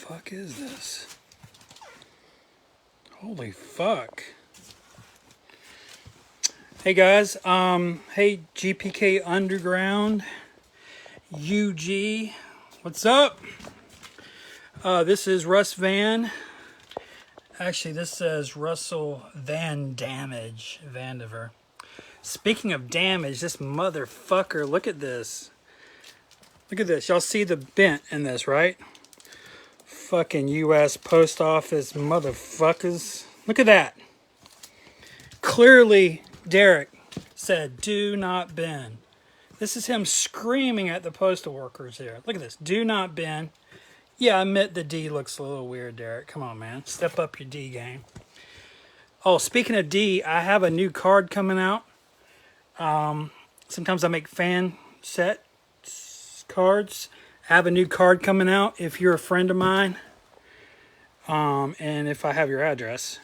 fuck is this? Holy fuck. Hey guys, hey GPK Underground, UG, what's up? This is Russ Van. Actually, this says Russell Van Damage, Vandiver. Speaking of damage, this motherfucker, look at this. Look at this. Y'all see the bent in this, right? Fucking U.S. Post Office motherfuckers. Look at that. Clearly, Derek said, do not bend. This is him screaming at the postal workers here. Look at this. Do not bend. Yeah, I admit the D looks a little weird, Derek. Come on, man. Step up your D game. Oh, speaking of D, I have a new card coming out. Sometimes I make fan set cards. I have a new card coming out if you're a friend of mine. And if I have your address,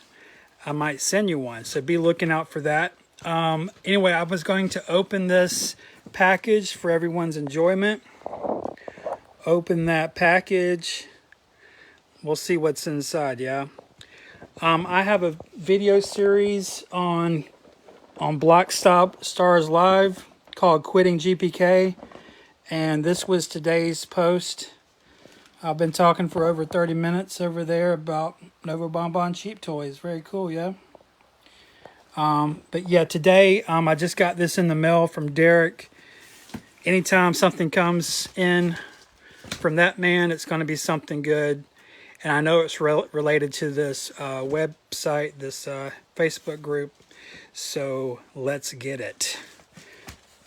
I might send you one. So be looking out for that. Anyway, I was going to open this package for everyone's enjoyment. Open that package. We'll see what's inside, yeah. I have a video series on Black Stars Live called Quitting GPK. And this was today's post. I've been talking for over 30 minutes over there about Nova Bonbon Cheap Toys. Very cool, yeah. But yeah, today I just got this in the mail from Derek. Anytime something comes in from that man, it's going to be something good. And I know it's related to this website, this Facebook group. So let's get it.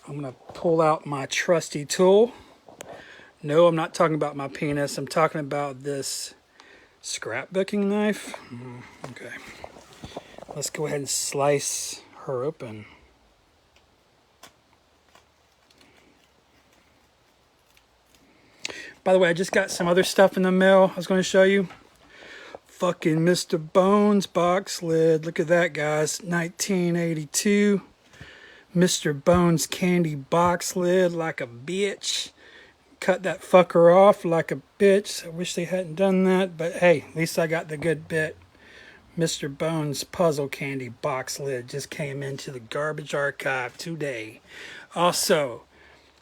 I'm going to pull out my trusty tool. No, I'm not talking about my penis. I'm talking about this scrapbooking knife. Okay. Let's go ahead and slice her open. By the way, I just got some other stuff in the mail I was going to show you. Fucking Mr. Bones box lid. Look at that, guys. 1982. Mr. Bones candy box lid like a bitch. Cut that fucker off like a bitch. I wish they hadn't done that, but hey, at least I got the good bit. Mr. Bones puzzle candy box lid just came into the garbage archive today. Also,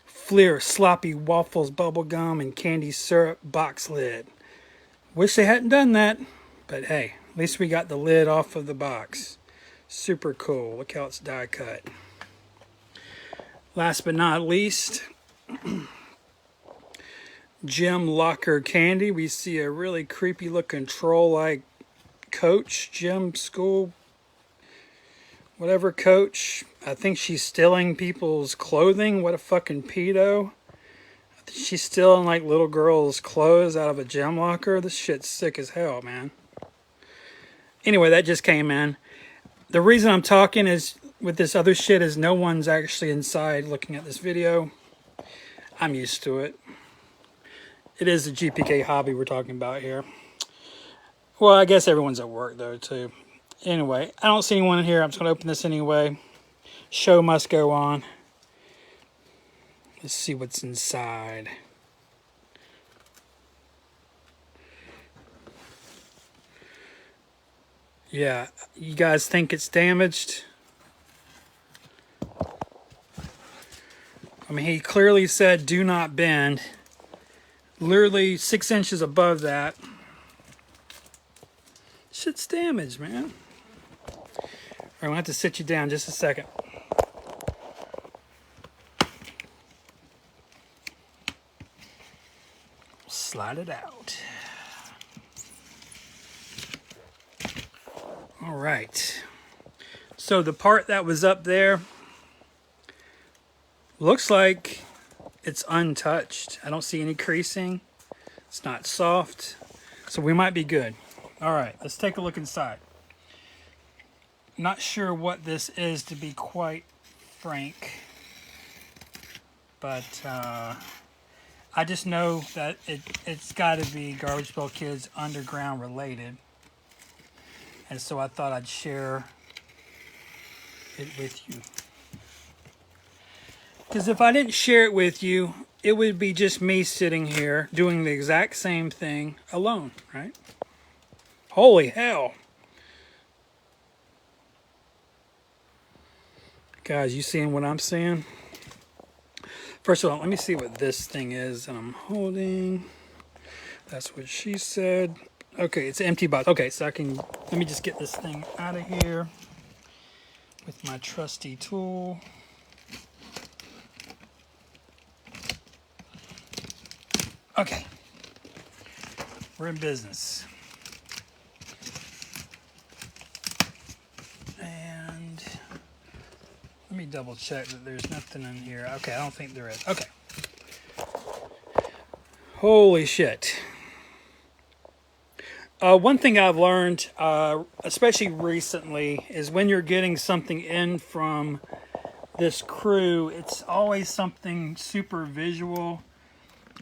Fleer sloppy waffles bubblegum and candy syrup box lid. Wish they hadn't done that, but hey, at least we got the lid off of the box. Super cool. Look how it's die cut. Last but not least, gym locker candy. We see a really creepy looking troll-like coach, gym school, whatever coach. I think she's stealing people's clothing. What a fucking pedo. I think she's stealing like little girls' clothes out of a gym locker. This shit's sick as hell, man. Anyway, that just came in. The reason I'm talking is with this other shit is no one's actually inside looking at this video. I'm used to it. It is the GPK hobby we're talking about here. Well, I guess everyone's at work though too. Anyway, I don't see anyone in here. I'm just going to open this anyway. Show must go on. Let's see what's inside. Yeah, you guys think it's damaged? I mean, he clearly said do not bend. Literally 6 inches above that. Shit's damaged, man. All right, I'm gonna have to sit you down just a second. Slide it out. All right. So the part that was up there looks like it's untouched. I don't see any creasing. It's not soft. So we might be good. All right, let's take a look inside. Not sure what this is, to be quite frank. But I just know that it's got to be Garbage Pail Kids Underground related. And so I thought I'd share it with you. Because if I didn't share it with you, it would be just me sitting here doing the exact same thing alone, right? Holy hell. Guys, you seeing what I'm seeing? First of all, let me see what this thing is that I'm holding. That's what she said. Okay, it's an empty box. Okay, so let me just get this thing out of here with my trusty tool. Okay, we're in business. And let me double check that there's nothing in here. Okay, I don't think there is. Okay. Holy shit. One thing I've learned, especially recently, is when you're getting something in from this crew, it's always something super visual.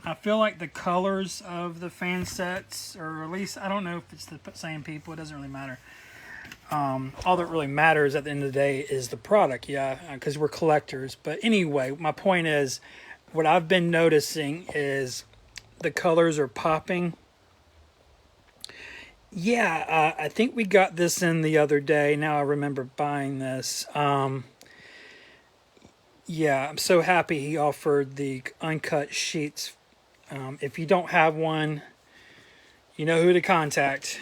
I feel like the colors of the fan sets, or at least, I don't know if it's the same people, it doesn't really matter. All that really matters at the end of the day is the product, yeah, because we're collectors. But anyway, my point is, what I've been noticing is the colors are popping. Yeah, I think we got this in the other day. Now I remember buying this. Yeah, I'm so happy he offered the uncut sheets. If you don't have one, you know who to contact.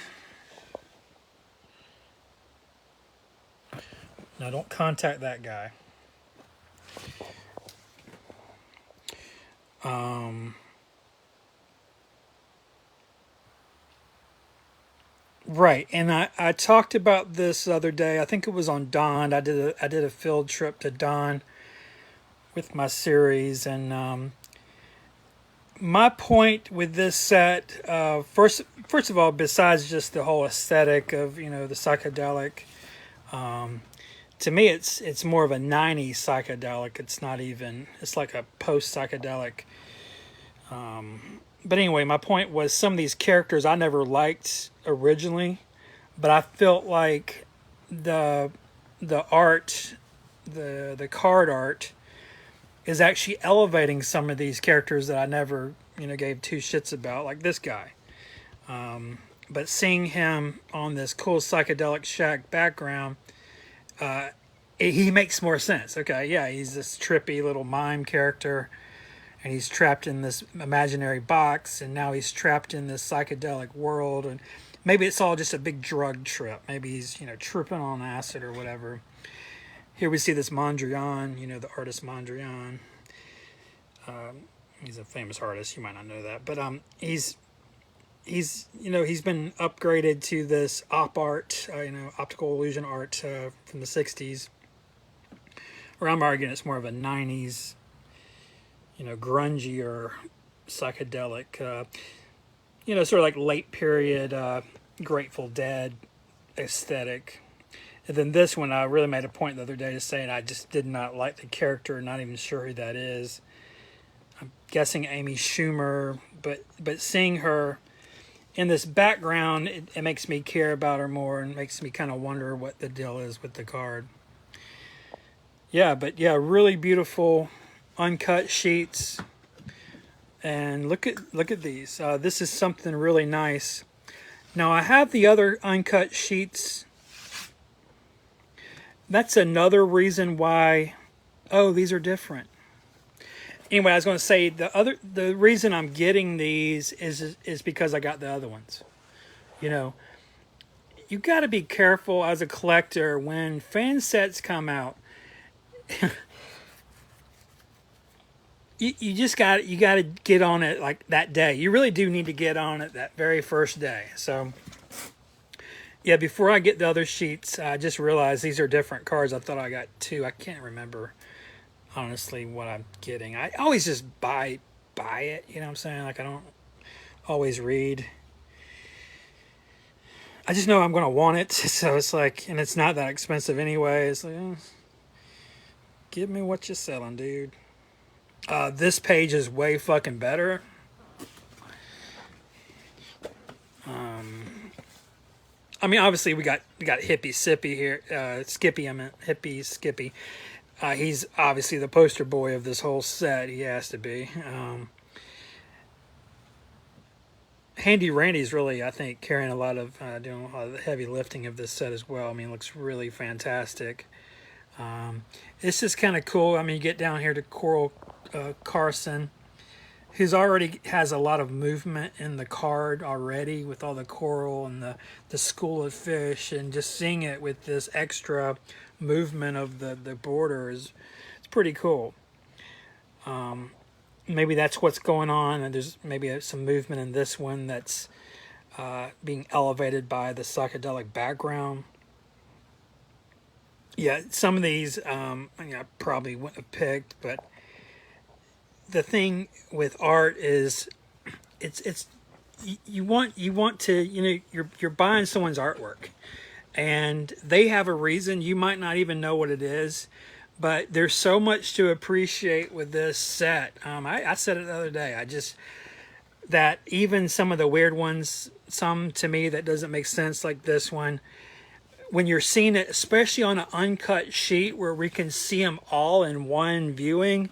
No, don't contact that guy. Right, and I talked about this the other day. I think it was on Dawn. I did a field trip to Dawn with my series, and my point with this set, first of all, besides just the whole aesthetic of the psychedelic, to me it's more of a '90s psychedelic. It's not even. It's like a post psychedelic. But anyway, my point was some of these characters I never liked originally, but I felt like the art, the card art, is actually elevating some of these characters that I never gave two shits about, like this guy. But seeing him on this cool psychedelic shack background, he makes more sense. Okay, yeah, he's this trippy little mime character. And he's trapped in this imaginary box, and now he's trapped in this psychedelic world. And maybe it's all just a big drug trip. Maybe he's, tripping on acid or whatever. Here we see this Mondrian, the artist Mondrian. He's a famous artist. You might not know that, but he's been upgraded to this op art, optical illusion art from the '60s. Or I'm arguing it's more of a '90s. Grungy or psychedelic, sort of like late period Grateful Dead aesthetic. And then this one, I really made a point the other day to saying I just did not like the character, not even sure who that is. I'm guessing Amy Schumer, but seeing her in this background, it makes me care about her more and makes me kind of wonder what the deal is with the card. Yeah, but yeah, really beautiful uncut sheets, and look at these. This is something really nice. Now I have the other uncut sheets. That's another reason why. Oh, these are different. Anyway, I was going to say the reason I'm getting these is because I got the other ones. You got to be careful as a collector when fan sets come out. You just got to get on it like that day. You really do need to get on it that very first day. So, yeah, before I get the other sheets, I just realized these are different cards. I thought I got two. I can't remember, honestly, what I'm getting. I always just buy it, you know what I'm saying? Like, I don't always read. I just know I'm going to want it, so it's like, and it's not that expensive anyway. It's like, give me what you're selling, dude. This page is way fucking better. I mean, obviously we got Hippie Sippy here. Skippy, I meant Hippie Skippy. He's obviously the poster boy of this whole set. He has to be. Handy Randy's really, I think, carrying a lot of, doing a lot of the heavy lifting of this set as well. I mean, it looks really fantastic. It's just kind of cool. I mean, you get down here to Coral Carson, who's already has a lot of movement in the card already with all the coral and the school of fish, and just seeing it with this extra movement of the border is it's pretty cool. Maybe that's what's going on, and there's maybe some movement in this one that's being elevated by the psychedelic background. Yeah, some of these I probably wouldn't have picked, but the thing with art is it's you want to, you know, you're buying someone's artwork, and they have a reason. You might not even know what it is, but there's so much to appreciate with this set. I said it the other day. That even some of the weird ones, some to me that doesn't make sense, like this one, when you're seeing it, especially on an uncut sheet where we can see them all in one viewing,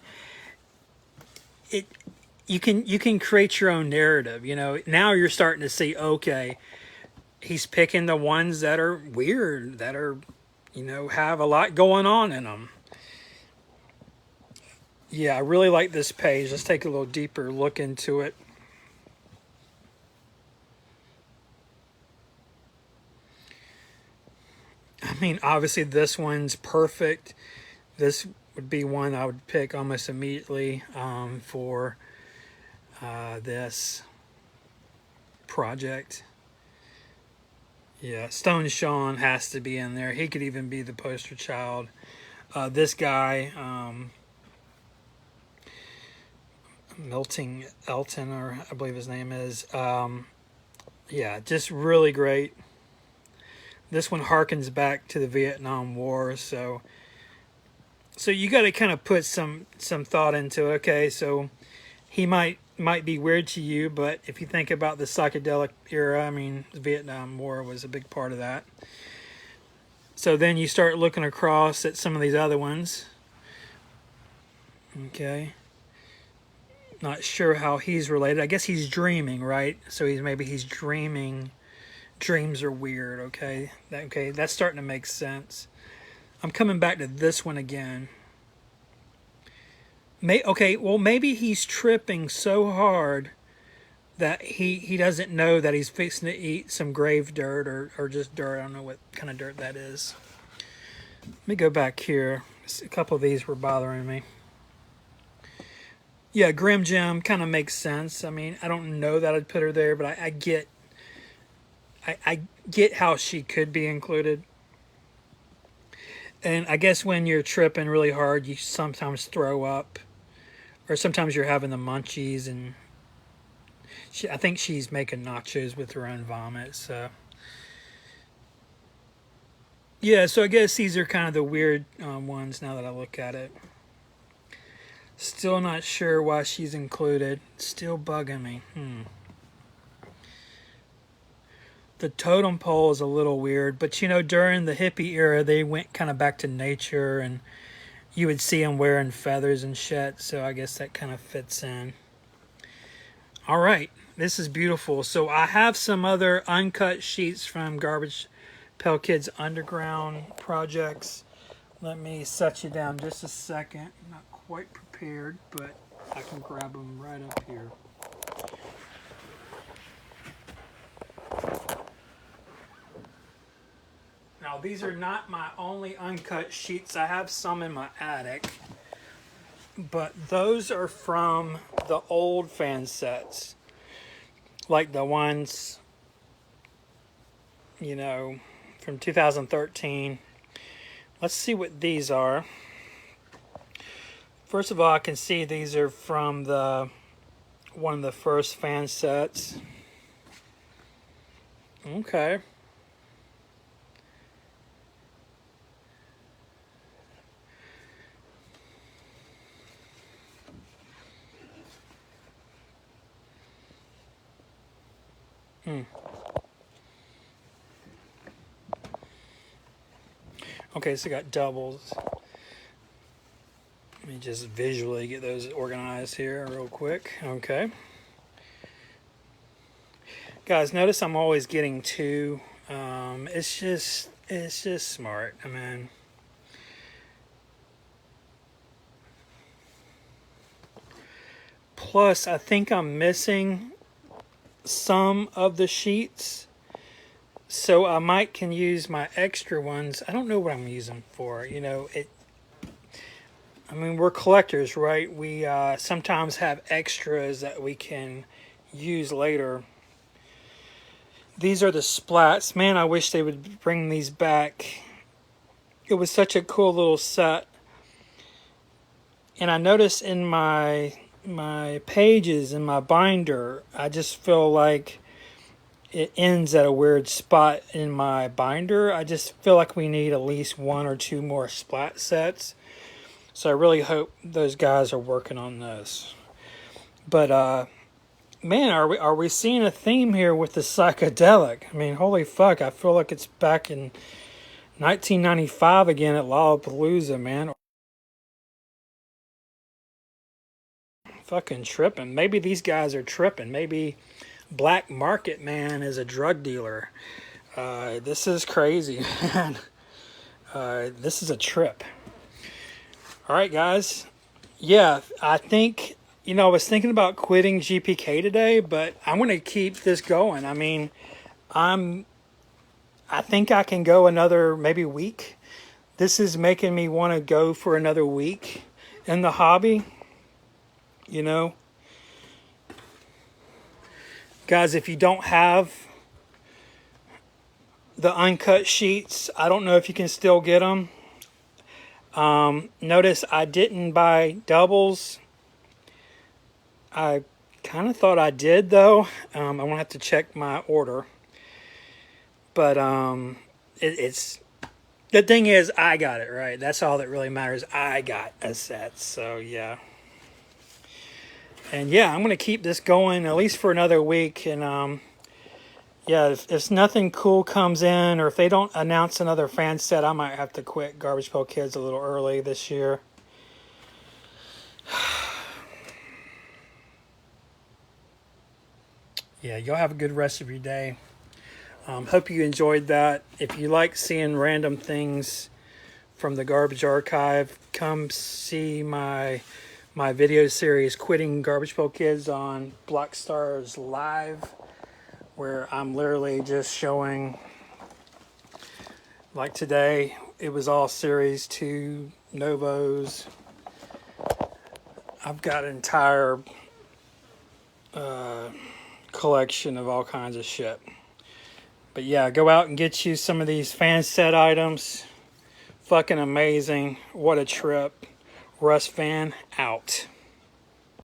you can create your own narrative. You know, now you're starting to see, okay, he's picking the ones that are weird, that are, you know, have a lot going on in them. Yeah, I really like this page. Let's take a little deeper look into it. I mean, obviously this one's perfect. This would be one I would pick almost immediately for this project. Yeah, Stone Sean has to be in there. He could even be the poster child. This guy, Milton Elton, or I believe his name is. Yeah, just really great. This one harkens back to the Vietnam War, so you got to kind of put some thought into it. Okay, so he might be weird to you, but if you think about the psychedelic era, I mean, the Vietnam War was a big part of that. So then you start looking across at some of these other ones. Okay. Not sure how he's related. I guess he's dreaming, right? So maybe he's dreaming. Dreams are weird, okay? Okay, that's starting to make sense. I'm coming back to this one again. Okay, well, maybe he's tripping so hard that he doesn't know that he's fixing to eat some grave dirt or just dirt. I don't know what kind of dirt that is. Let me go back here. A couple of these were bothering me. Yeah, Grim Gem kind of makes sense. I mean, I don't know that I'd put her there, but I get how she could be included. And I guess when you're tripping really hard, you sometimes throw up, or sometimes you're having the munchies, and I think she's making nachos with her own vomit. So yeah, so I guess these are kind of the weird ones now that I look at it. Still not sure why she's included. Still bugging me. The totem pole is a little weird, but you know, during the hippie era, they went kind of back to nature, and you would see them wearing feathers and shit, so I guess that kind of fits in. All right, this is beautiful. So I have some other uncut sheets from Garbage Pail Kids Underground projects. Let me set you down just a second. I'm not quite prepared, but I can grab them right up here. Now, these are not my only uncut sheets. I have some in my attic, but those are from the old fan sets, like the ones, you know, from 2013. Let's see what these are. First of all, I can see these are from one of the first fan sets. Okay. Okay, so I got doubles. just visually get those organized here real quick. Okay. Guys, notice I'm always getting two. It's just smart. I mean, plus I think I'm missing some of the sheets, so I might can use my extra ones. I don't know what I'm using for. You know, I mean, we're collectors, right? We sometimes have extras that we can use later. These are the splats. Man, I wish they would bring these back. It was such a cool little set. And I noticed in my pages, in my binder, I just feel like it ends at a weird spot in my binder. I just feel like we need at least one or two more splat sets. So I really hope those guys are working on this. But man, are we seeing a theme here with the psychedelic? I mean, holy fuck, I feel like it's back in 1995 again at Lollapalooza, man. Fucking tripping. Maybe these guys are tripping. Maybe Black Market Man is a drug dealer. This is crazy, man. This is a trip. All right, guys. Yeah, I think, you know, I was thinking about quitting GPK today, but I'm going to keep this going. I mean, I think I can go another maybe week. This is making me want to go for another week in the hobby, you know. Guys, if you don't have the uncut sheets, I don't know if you can still get them. Notice I didn't buy doubles. I kind of thought I did, though. I'm going to have to check my order. But it's the thing is, I got it, right? That's all that really matters. I got a set. So, yeah. And, yeah, I'm going to keep this going at least for another week. And, yeah, if nothing cool comes in or if they don't announce another fan set, I might have to quit Garbage Pail Kids a little early this year. Yeah, y'all have a good rest of your day. Hope you enjoyed that. If you like seeing random things from the Garbage Archive, come see my video series, Quitting Garbage Pail Kids, on Black Stars Live, where I'm literally just showing, like today, it was all Series 2 Novos. I've got an entire collection of all kinds of shit. But yeah, go out and get you some of these fan set items. Fucking amazing. What a trip. Russ Van out.